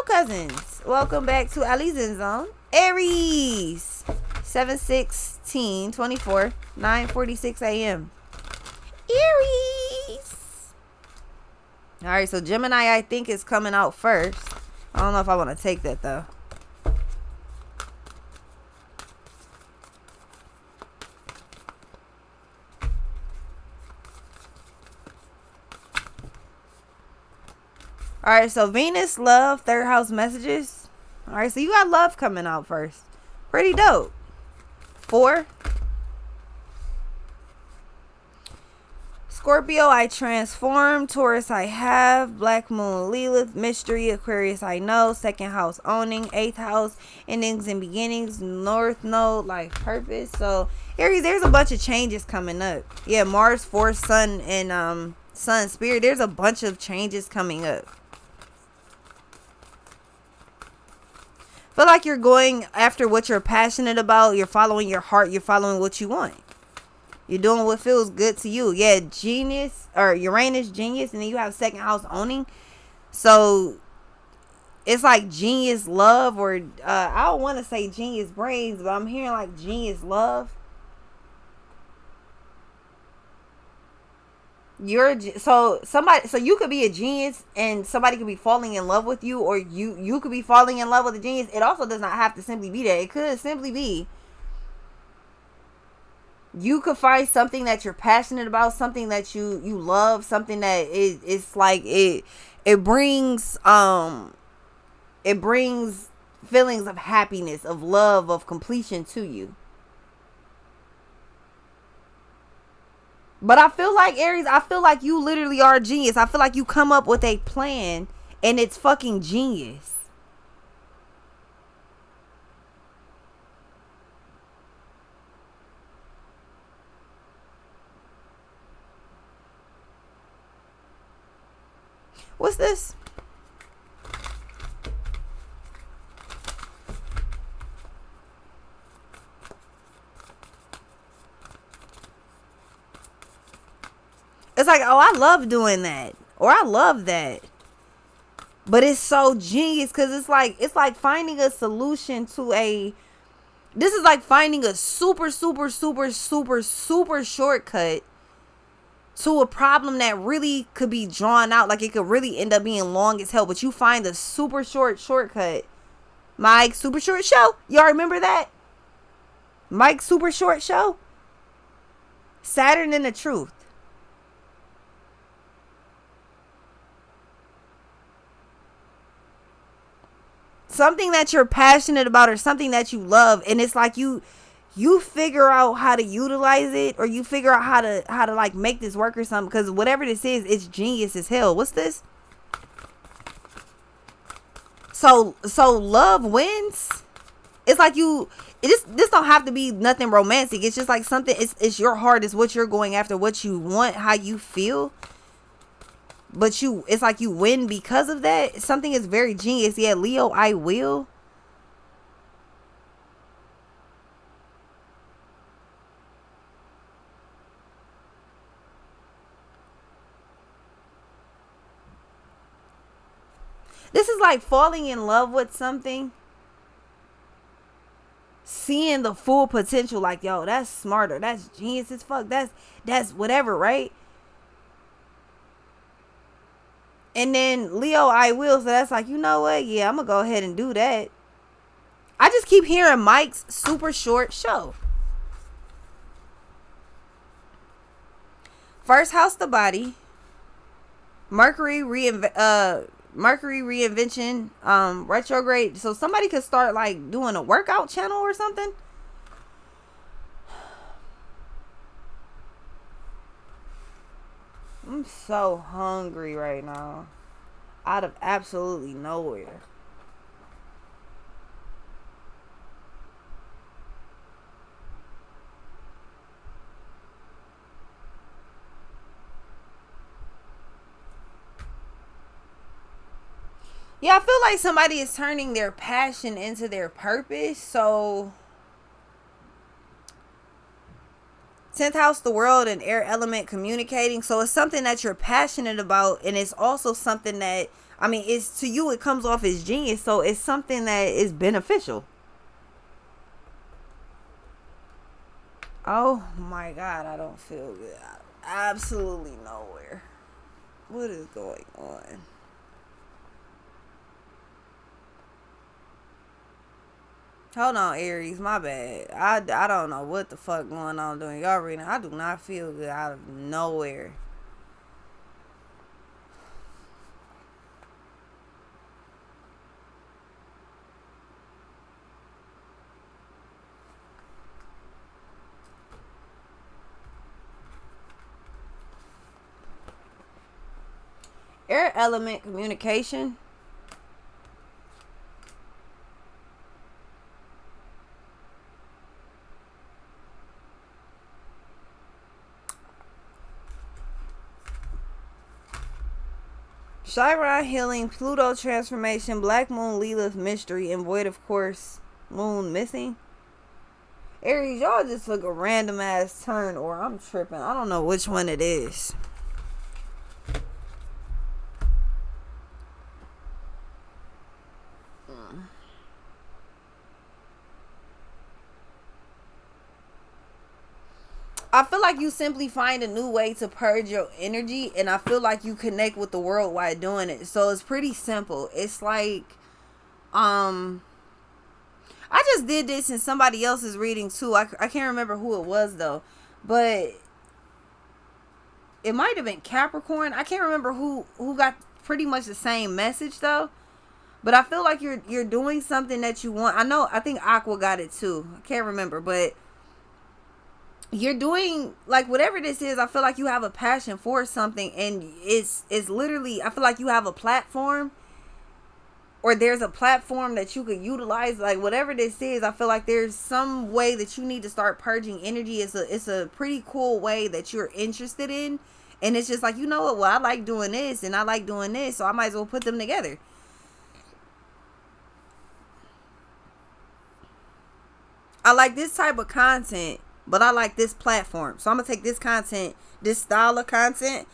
cousins. Welcome back to Ali's In Zone. Aries. 7/16/24, 9:46 a.m. Aries. Alright, so Gemini, I think, is coming out first. I don't know if I want to take that, though. Alright, so Venus, love, third house messages. Alright, so you got love coming out first. Pretty dope. 4. Scorpio, I transform. Taurus, I have. Black moon, Lilith, mystery. Aquarius, I know. Second house, owning. 8th house, endings and beginnings. North node, life purpose. So Aries, there's a bunch of changes coming up. Yeah, Mars, 4th, Sun, and Sun, Spirit. There's a bunch of changes coming up. Feel like you're going after what you're passionate about. You're following your heart. You're following what you want. You're doing what feels good to you. Yeah, genius or Uranus, genius, and then you have second house owning. So it's like genius love, or I don't want to say genius brains, but I'm hearing like genius love. So you could be a genius and somebody could be falling in love with you, or you could be falling in love with a genius. It also does not have to simply be that. It could simply be you could find something that you're passionate about, something that you love, something that it's like it brings feelings of happiness, of love, of completion to you. But I feel like, Aries, I feel like you literally are a genius. I feel like you come up with a plan and it's fucking genius. What's this? It's like, oh, I love doing that, or I love that. But it's so genius because it's like finding a solution to this is like finding a super shortcut to a problem that really could be drawn out. Like it could really end up being long as hell, but you find a super shortcut. Mike Super Short Show. Y'all remember that? Mike Super Short Show? Saturn and the Truth. Something that you're passionate about or something that you love, and it's like you figure out how to utilize it, or you figure out how to like make this work or something, because whatever this is, it's genius as hell. What's this? So love wins. It's like this don't have to be nothing romantic. It's just like something, it's your heart, it's what you're going after, what you want, how you feel. But it's like you win because of that. Something is very genius. Yeah, Leo, I will. This is like falling in love with something. Seeing the full potential. Like, yo, that's smarter. That's genius as fuck. That's whatever, right? And then Leo, I will. So that's like, you know what? Yeah, I'm going to go ahead and do that. I just keep hearing Mike's Super Short Show. First house, the body. Mercury reinvention, retrograde. So somebody could start like doing a workout channel or something. I'm so hungry right now. Out of absolutely nowhere. Yeah, I feel like somebody is turning their passion into their purpose. So 10th house, the world, and air element, communicating. So it's something that you're passionate about, and it's also something that I mean, it's to you, it comes off as genius, so it's something that is beneficial. Oh my God, I don't feel good. Absolutely nowhere. What is going on? Hold on, Aries. My bad. I don't know what the fuck going on doing y'all reading. I do not feel good out of nowhere. Air element communication. Chiron healing, Pluto transformation, Black Moon Lilith mystery, and Void of course Moon missing. Aries, y'all just took a random ass turn, or I'm tripping. I don't know which one it is. I feel like you simply find a new way to purge your energy, and I feel like you connect with the world while doing it. So it's pretty simple. It's like, I just did this in somebody else's reading too. I can't remember who it was though, but it might have been Capricorn. I can't remember who got pretty much the same message though. But I feel like you're doing something that you want. I think Aqua got it too. I can't remember, but you're doing like whatever this is. I feel like you have a passion for something, and it's literally, I feel like you have a platform, or there's a platform that you could utilize. Like whatever this is, I feel like there's some way that you need to start purging energy. It's a pretty cool way that you're interested in, and it's just like, you know what, well, I like doing this and I like doing this, so I might as well put them together. I like this type of content, but I like this platform. So I'm going to take this content, this style of content,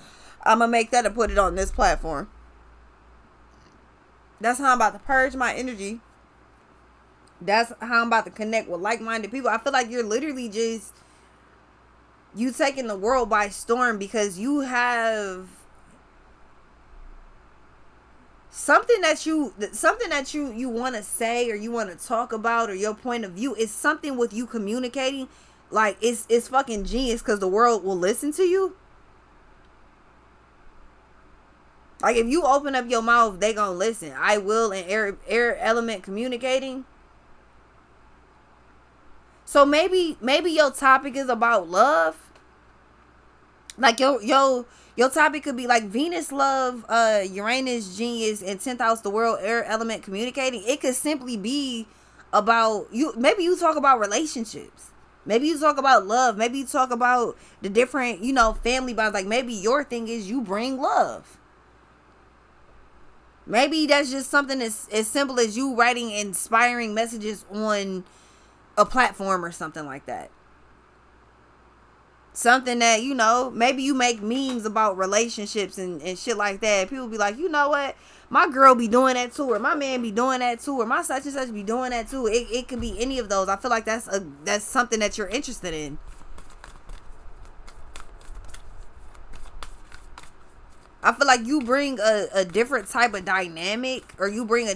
I'm going to make that and put it on this platform. That's how I'm about to purge my energy. That's how I'm about to connect with like-minded people. I feel like you're literally just, you taking the world by storm, because you have something that you want to say, or you want to talk about, or your point of view is something with you communicating. Like it's fucking genius, because the world will listen to you. Like if you open up your mouth, they gonna listen. I will, and air element communicating. So maybe your topic is about love. Like your topic could be like Venus love, Uranus genius, and 10th house the world, air element communicating. It could simply be about you. Maybe you talk about relationships. Maybe you talk about love. Maybe you talk about the different, family bonds. Like maybe your thing is you bring love. Maybe that's just something as simple as you writing inspiring messages on a platform or something like that. Something that, maybe you make memes about relationships and shit like that. People be like, you know what? My girl be doing that too, or my man be doing that too, or my such and such be doing that too. It could be any of those. I feel like that's something that you're interested in. I feel like you bring a different type of dynamic, or you bring a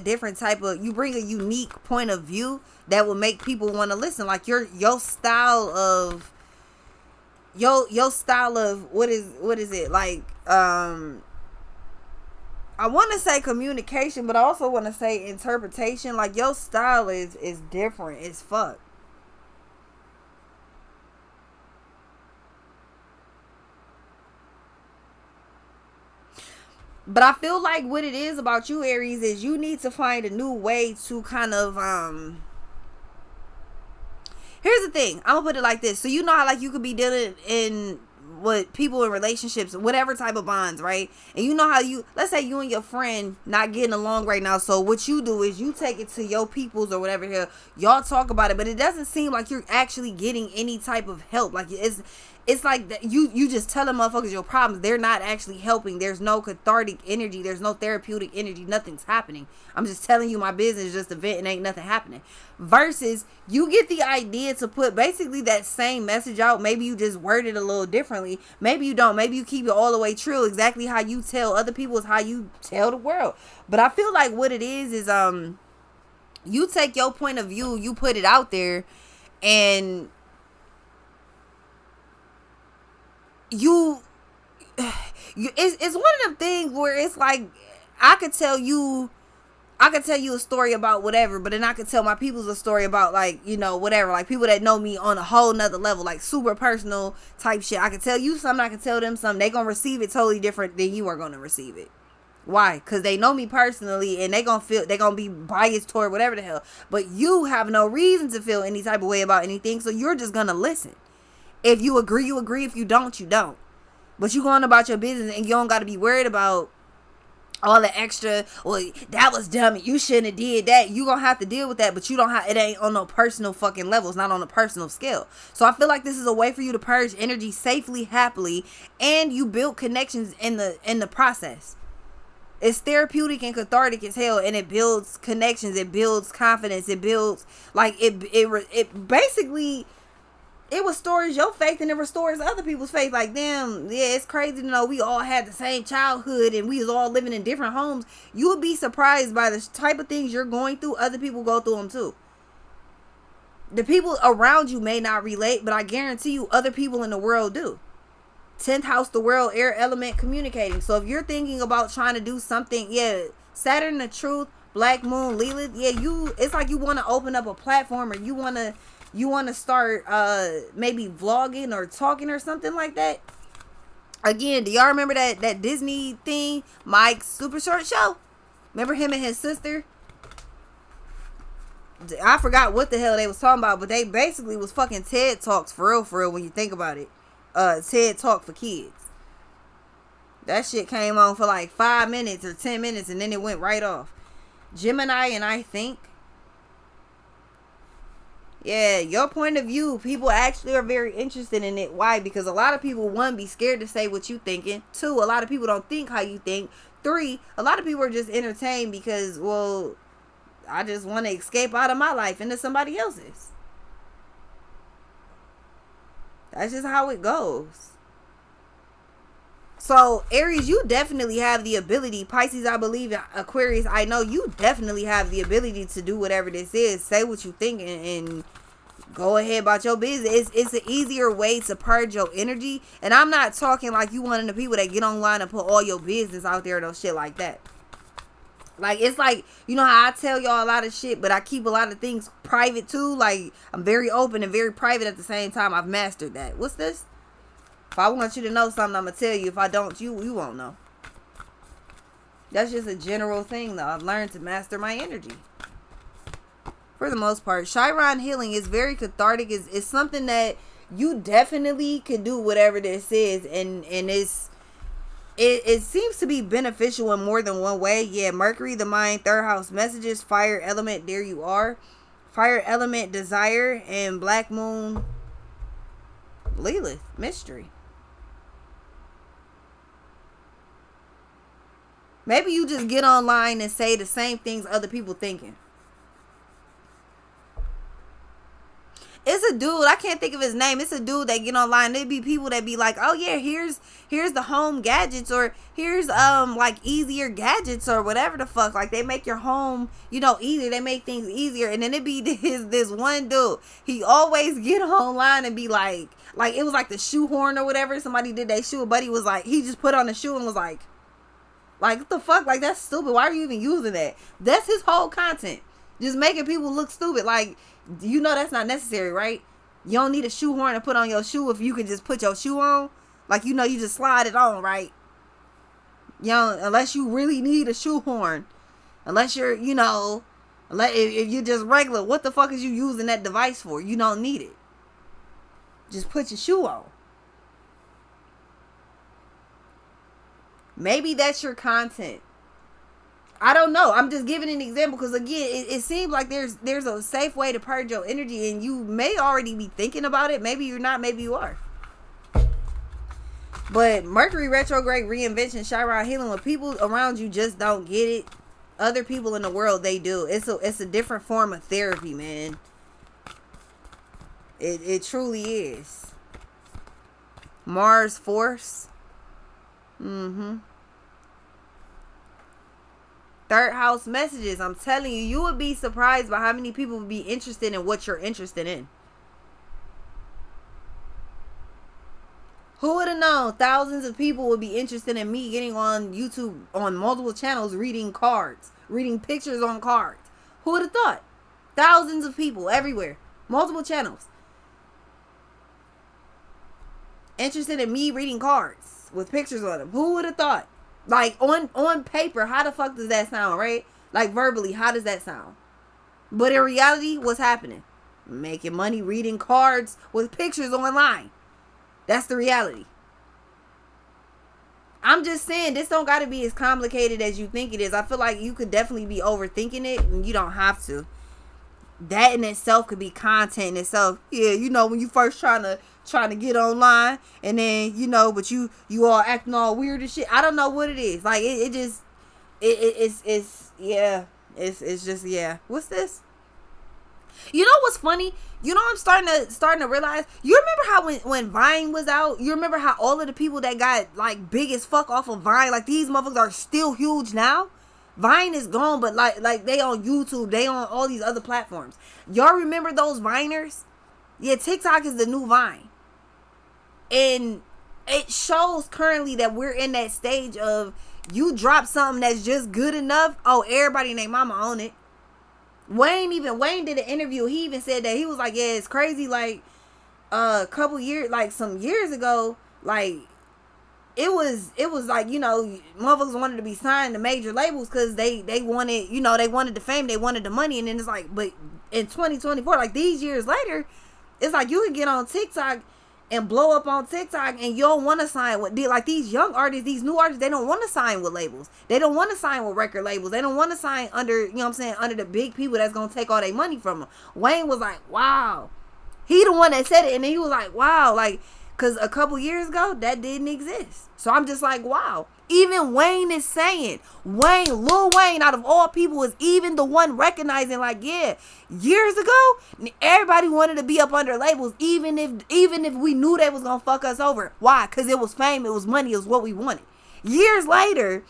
unique point of view that will make people want to listen. Like your style of what is it like? I want to say communication, but I also want to say interpretation. Like your style is different as fuck. But I feel like what it is about you, Aries, is you need to find a new way to kind of here's the thing. I'm gonna put it like this. So you know how like you could be dealing in with people in relationships, whatever type of bonds, right? And you know how let's say you and your friend not getting along right now. So what you do is you take it to your peoples or whatever here. Y'all talk about it, but it doesn't seem like you're actually getting any type of help. Like it's like that you just telling motherfuckers your problems. They're not actually helping. There's no cathartic energy. There's no therapeutic energy. Nothing's happening. I'm just telling you my business is just a vent and ain't nothing happening. Versus you get the idea to put basically that same message out. Maybe you just word it a little differently. Maybe you don't. Maybe you keep it all the way true. Exactly how you tell other people is how you tell the world. But I feel like what it is you take your point of view, you put it out there, and it's one of them things where it's like I could tell you a story about whatever, but then I could tell my people's a story about, like, you know, whatever, like people that know me on a whole nother level, like super personal type shit. I could tell you something, I could tell them something. They gonna receive it totally different than you are gonna receive it. Why? Because they know me personally, and they gonna be biased toward whatever the hell. But you have no reason to feel any type of way about anything, so you're just gonna listen. If you agree, you agree. If you don't, you don't. But you going about your business, and you don't got to be worried about all the extra, well, that was dumb, you shouldn't have did that. You gonna have to deal with that, but you don't have, it ain't on no personal fucking level. It's not on a personal scale. So I feel like this is a way for you to purge energy safely, happily, and you build connections in the process. It's therapeutic and cathartic as hell, and it builds connections, it builds confidence, it builds, like, it basically, it restores your faith and it restores other people's faith. Like, damn, yeah, it's crazy to know we all had the same childhood and we was all living in different homes. You would be surprised by the type of things you're going through. Other people go through them too. The people around you may not relate, but I guarantee you other people in the world do. 10th house, the world, air element, communicating. So if you're thinking about trying to do something, yeah, Saturn, the truth, Black Moon, Lilith, yeah, it's like you want to open up a platform, or you want to start maybe vlogging or talking or something like that. Again, do y'all remember that Disney thing, Mike's Super Short Show? Remember him and his sister? I forgot what the hell they was talking about, but they basically was fucking TED Talks for real when you think about it. TED Talk for kids. That shit came on for like 5 minutes or 10 minutes, and then it went right off. Gemini, and I think, yeah, your point of view, people actually are very interested in it. Why? Because a lot of people, one, be scared to say what you thinking. Two, a lot of people don't think how you think. Three, a lot of people are just entertained because, well, I just want to escape out of my life into somebody else's. That's just how it goes. So, Aries, you definitely have the ability. Pisces, I believe. Aquarius, I know you definitely have the ability to do whatever this is. Say what you think and go ahead about your business. It's an easier way to purge your energy. And I'm not talking like you one of the people that get online and put all your business out there and no shit like that. Like, it's like, you know how I tell y'all a lot of shit, but I keep a lot of things private too. Like, I'm very open and very private at the same time. I've mastered that. What's this? If I want you to know something, I'm going to tell you. If I don't, you won't know. That's just a general thing, though. I've learned to master my energy. For the most part. Chiron healing is very cathartic. It's something that you definitely can do whatever this is. And it seems to be beneficial in more than one way. Yeah, Mercury, the mind, third house messages, fire element, there you are. Fire element, desire, and Black Moon, Lilith, mystery. Maybe you just get online and say the same things other people thinking. It's a dude, I can't think of his name. It's a dude that get online. There'd be people that be like, oh yeah, here's the home gadgets, or here's like easier gadgets or whatever the fuck. Like, they make your home, you know, easier. They make things easier. And then it be this one dude. He always get online and be like it was like the shoehorn or whatever. Somebody did that shoe. A buddy was like, he just put on the shoe and was like, what the fuck? Like, that's stupid. Why are you even using that? That's his whole content. Just making people look stupid. Like, you know that's not necessary, right? You don't need a shoehorn to put on your shoe if you can just put your shoe on. Like, you know, you just slide it on, right? You know, unless you really need a shoehorn. Unless you're, you know, if you're just regular, what the fuck is you using that device for? You don't need it. Just put your shoe on. Maybe that's your content. I don't know. I'm just giving an example because, again, it seems like there's a safe way to purge your energy, and you may already be thinking about it. Maybe you're not. Maybe you are. But Mercury retrograde, reinvention, Chiron healing. When people around you just don't get it, other people in the world, they do. It's a different form of therapy, man. It truly is. Mars force. Third house messages. I'm telling you, you would be surprised by how many people would be interested in what you're interested in. Who would have known thousands of people would be interested in me getting on YouTube on multiple channels, reading cards, reading pictures on cards? Who would have thought? Thousands of people everywhere, multiple channels, interested in me reading cards with pictures on them. Who would have thought? Like on paper, how the fuck does that sound, right? Like verbally, how does that sound? But in reality, what's happening? Making money reading cards with pictures online. That's the reality. I'm just saying, this don't gotta be as complicated as you think it is. I feel like you could definitely be overthinking it, and you don't have to. That in itself could be content in itself. Yeah, you know, when you first trying to get online, and then but you all acting all weird and shit. I don't know what it is. Like it's just yeah. What's this? You know what's funny? You know, I'm starting to realize. You remember how when Vine was out? You remember how all of the people that got like big as fuck off of Vine, like these motherfuckers are still huge now. Vine is gone, but like they on YouTube, they on all these other platforms. Y'all remember those Viners? Yeah, TikTok is the new Vine, and it shows currently that we're in that stage of you drop something that's just good enough. Oh, everybody and their mama own it. Wayne did an interview. He even said that he was like, yeah, it's crazy. Like a couple years, like some years ago, like it was like, motherfuckers wanted to be signed to major labels because they wanted, they wanted the fame, they wanted the money. And then it's like, but in 2024, like these years later, it's like you could get on TikTok and blow up on TikTok and you don't want to sign with, like these young artists, these new artists, they don't want to sign with labels. They don't want to sign with record labels. They don't want to sign under, under the big people that's going to take all their money from them. Wayne was like, wow. He the one that said it, and then he was like, wow, like, because a couple years ago, that didn't exist. So I'm just like, wow. Even Wayne is saying, Lil Wayne, out of all people, is even the one recognizing, like, yeah, years ago, everybody wanted to be up under labels, even if we knew they was gonna fuck us over. Why? Because it was fame, it was money, it was what we wanted. Years later,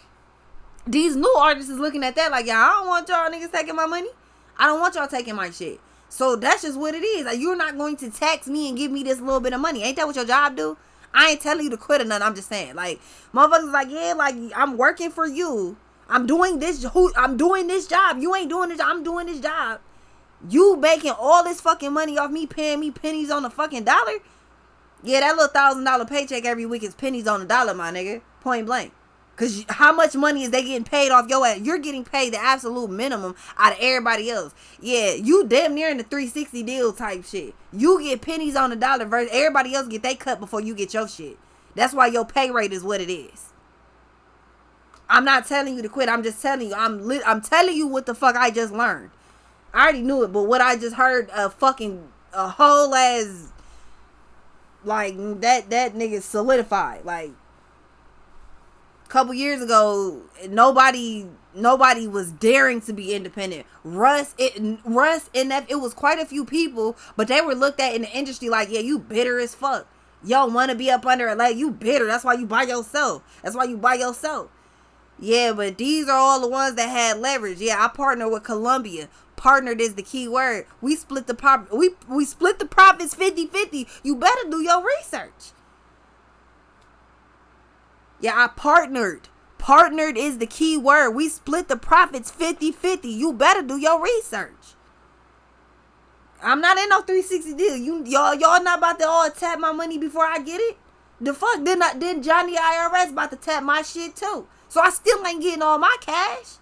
these new artists is looking at that like, yeah, I don't want y'all niggas taking my money. I don't want y'all taking my shit. So that's just what it is. Like, you're not going to tax me and give me this little bit of money. Ain't that what your job do? I ain't telling you to quit or nothing. I'm just saying, like, motherfuckers like, yeah, like, I'm working for you. I'm doing this job. You ain't doing this job. I'm doing this job. You making all this fucking money off me, paying me pennies on the fucking dollar? Yeah, that little $1,000 paycheck every week is pennies on the dollar, my nigga. Point blank. Because how much money is they getting paid off your ass? You're getting paid the absolute minimum out of everybody else. Yeah, you damn near in the 360 deal type shit. You get pennies on the dollar versus everybody else get they cut before you get your shit. That's why your pay rate is what it is. I'm not telling you to quit. I'm just telling you. I'm telling you what the fuck I just learned. I already knew it, but what I just heard, a whole ass, like, that nigga solidified. Like, couple years ago, nobody was daring to be independent. Russ and that, it was quite a few people, but they were looked at in the industry like, yeah, you bitter as fuck. You don't want to be up under a leg. You bitter. That's why you by yourself. Yeah, but these are all the ones that had leverage. Yeah, I partner with Columbia. Partnered is the key word. We split the we split the profits 50-50. You better do your research. Yeah, I partnered. Partnered is the key word. We split the profits 50-50. You better do your research. I'm not in no 360 deal. Y'all not about to all tap my money before I get it? The fuck? Then Johnny IRS about to tap my shit too. So I still ain't getting all my cash.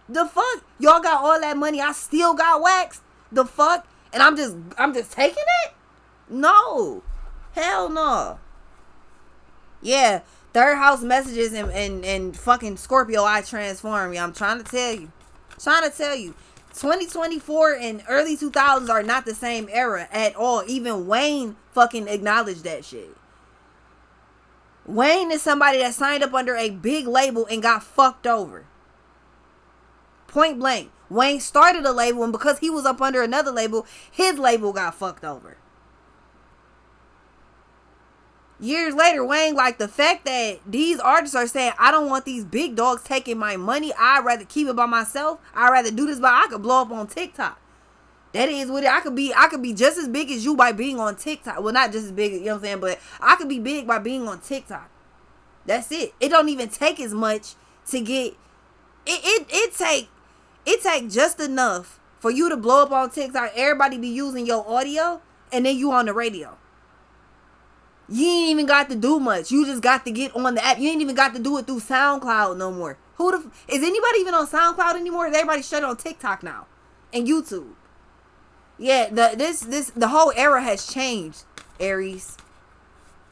The fuck? Y'all got all that money. I still got waxed. The fuck? And I'm just taking it? No. Hell no. Yeah. Third house messages and fucking Scorpio, I transform you. I'm trying to tell you. 2024 and early 2000s are not the same era at all. Even Wayne fucking acknowledged that shit. Wayne is somebody that signed up under a big label and got fucked over. Point blank. Wayne started a label, and because he was up under another label, his label got fucked over. Years later, Wayne, like, the fact that these artists are saying, I don't want these big dogs taking my money. I'd rather keep it by myself. I'd rather do this, but I could blow up on TikTok. That is what it. I could be just as big as you by being on TikTok. Well, not just as big, you know what I'm saying, but I could be big by being on TikTok. That's it. It don't even take as much to get it take just enough for you to blow up on TikTok. Everybody be using your audio, and then you on the radio. You ain't even got to do much. You just got to get on the app. You ain't even got to do it through SoundCloud no more. Is anybody even on SoundCloud anymore? Everybody shut on TikTok now and YouTube. Yeah, the whole era has changed, Aries.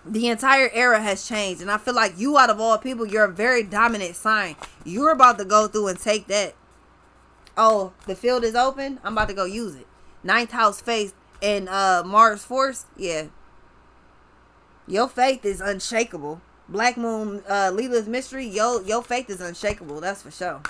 The entire era has changed, and I feel like you, out of all people, you're a very dominant sign. You're about to go through and take that. Oh, the field is open. I'm about to go use it. Ninth house faith and Mars force. Yeah. Your faith is unshakable. Black Moon, Leela's mystery. Your faith is unshakable. That's for sure.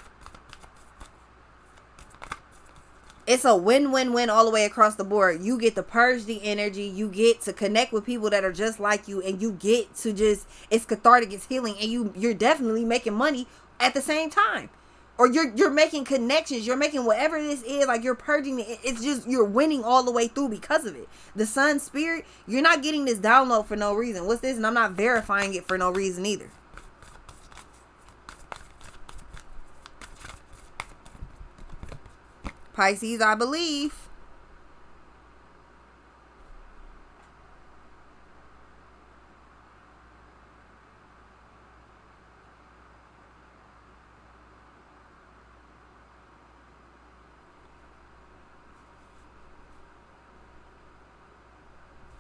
It's a win-win-win all the way across the board. You get to purge the energy. You get to connect with people that are just like you, and you get to just, it's cathartic, it's healing, and you're definitely making money at the same time. Or you're making connections. You're making whatever this is, like, you're purging it. It's just, you're winning all the way through because of it. The sun spirit, you're not getting this download for no reason. What's this? And I'm not verifying it for no reason either. Pisces, I believe.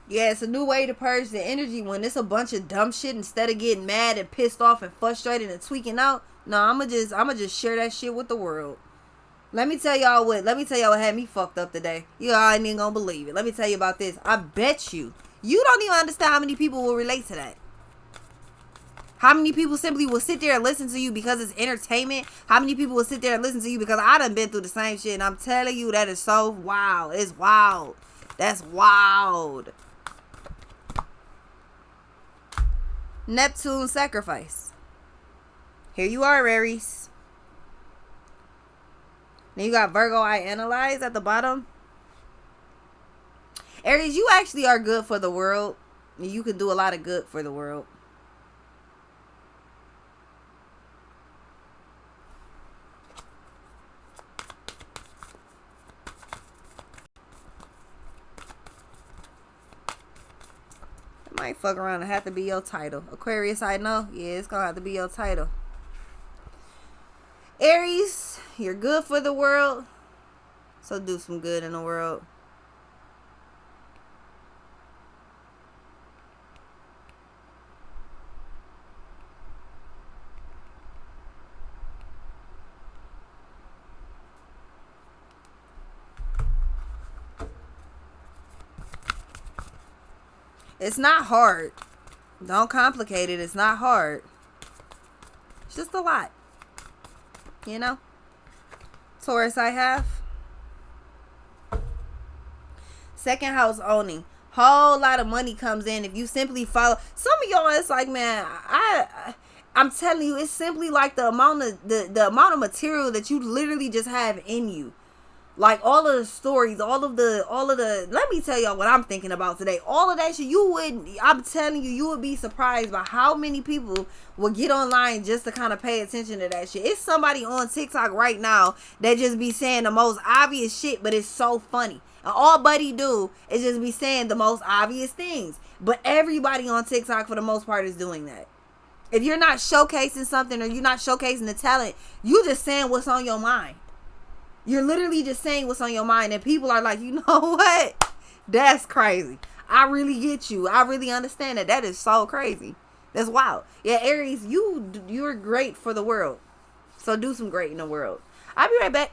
Yeah, it's a new way to purge the energy when it's a bunch of dumb shit. Instead of getting mad and pissed off and frustrated and tweaking out, no, I'ma just share that shit with the world. Let me tell y'all what had me fucked up today. You all ain't even gonna believe it. Let me tell you about this. I bet you don't even understand how many people will relate to that. How many people simply will sit there and listen to you because it's entertainment? How many people will sit there and listen to you because I done been through the same shit, and I'm telling you, that is so wild. It's wild. That's wild. Neptune sacrifice. Here you are, Aries. Then you got Virgo, I analyze at the bottom. Aries, you actually are good for the world. You can do a lot of good for the world. It might fuck around and have to be your title. Aquarius, I know. Yeah, it's gonna have to be your title. Aries, you're good for the world, so do some good in the world. It's not hard. Don't complicate it. It's not hard. It's just a lot. You know? Taurus, I have. Second house owning. Whole lot of money comes in if you simply follow. Some of y'all, it's like, man, I'm telling you, it's simply like the amount of material that you literally just have in you. Like, all of the stories, all of the, let me tell y'all what I'm thinking about today. All of that shit, I'm telling you, you would be surprised by how many people will get online just to kind of pay attention to that shit. It's somebody on TikTok right now that just be saying the most obvious shit, but it's so funny. And all Buddy do is just be saying the most obvious things. But everybody on TikTok, for the most part, is doing that. If you're not showcasing something or you're not showcasing the talent, you just saying what's on your mind. You're literally just saying what's on your mind, and people are like, you know what? That's crazy. I really get you. I really understand that. That is so crazy. That's wild. Yeah, Aries, you're great for the world. So do some great in the world. I'll be right back.